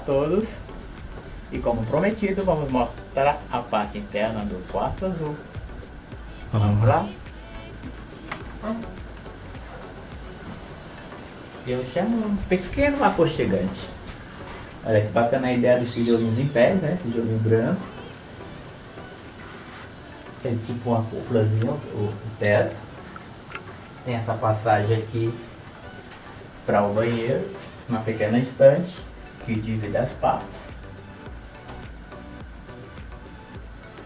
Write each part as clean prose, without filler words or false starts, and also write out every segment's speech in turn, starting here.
todos. E como prometido, vamos mostrar a parte interna do quarto azul. Vamos lá? Eu chamo um pequeno aconchegante. Olha que bacana a ideia dos tijolinhos em pé, né? Esse tijolinho branco. Tem tipo uma cúpulazinha, o teto. Tem essa passagem aqui para o banheiro, uma pequena estante que divide as partes.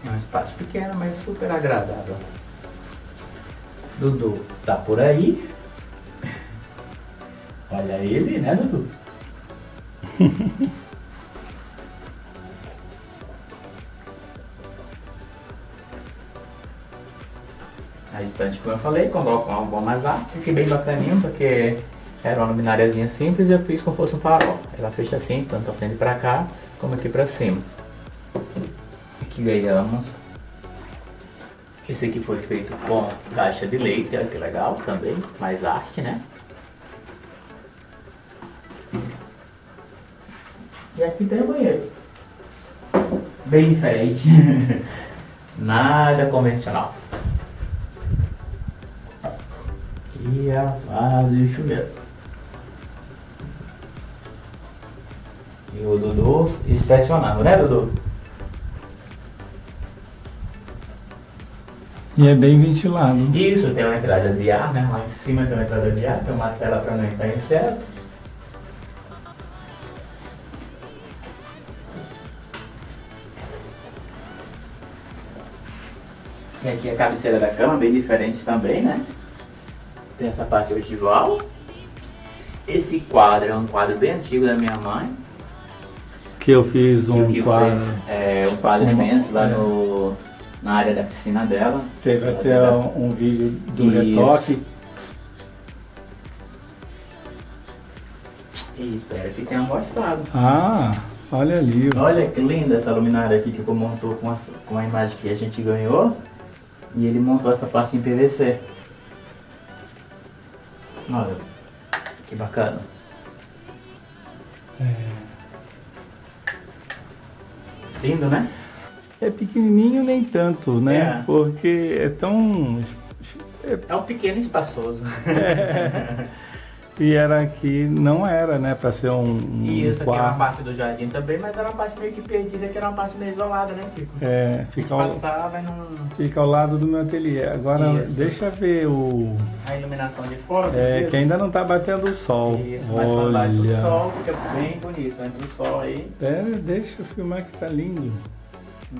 É um espaço pequeno, mas super agradável. Dudu tá por aí. Olha ele, né, Dudu? A estante, como eu falei, coloco algumas artes, aqui bem bacaninho, porque era uma lumináriazinha simples e eu fiz como fosse um farol. Ela fecha assim, tanto acende pra cá, como aqui pra cima. Aqui ganhamos. Esse aqui foi feito com caixa de leite, olha que legal também, mais arte, né? E aqui tem o banheiro. Bem diferente. Nada convencional. E a vaso e o chuveiro. E o Dudu inspecionando, né, Dudu? E é bem ventilado. Isso, tem uma entrada de ar, né? Lá em cima tem uma entrada de ar, tem uma tela para não entrar inseto. E aqui a cabeceira da cama, bem diferente também, né? Tem essa parte ogival. Esse quadro é um quadro bem antigo da minha mãe. Que eu fiz um quadro. Um quadro imenso lá na área da piscina dela. Teve até um vídeo do retoque. E espero que tenham gostado. Ah, olha ali. Olha que linda essa luminária aqui que eu montou com a imagem que a gente ganhou. E ele montou essa parte em PVC. Olha, que bacana. Lindo, né? É pequenininho nem tanto, né? É. Porque é tão... É um pequeno e espaçoso. E era aqui, não era, né? Pra ser E essa aqui quarto. era uma parte do jardim também, mas era uma parte meio que perdida, que era uma parte meio isolada, né, Kiko? É, Passava e não... fica ao lado do meu ateliê. Agora, Isso. deixa ver A iluminação de fora. que ainda não tá batendo o sol. Isso, mas quando bate o Olha. sol fica bem bonito. Entra o sol aí. Deixa eu filmar que tá lindo.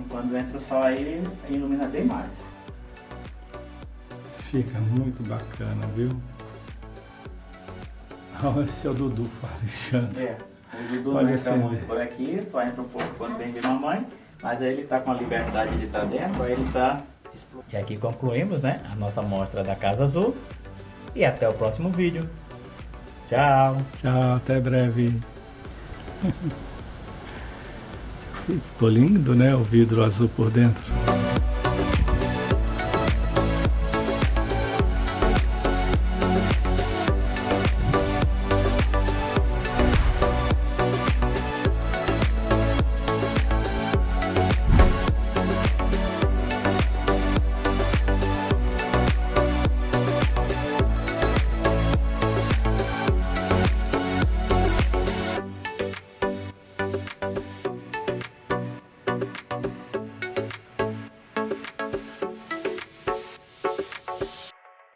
Quando entra o sol aí, ele ilumina bem mais. Fica muito bacana, viu? Olha esse é o Dudu farejando. O Dudu Olha não entra assim, muito por aqui, só entra um pouco quando vem de mamãe. Mas aí ele tá com a liberdade de estar dentro, aí ele tá... E aqui concluímos, né, a nossa mostra da Casa Azul. E até o próximo vídeo. Tchau. Tchau, até breve. Ficou lindo, né? O vidro azul por dentro.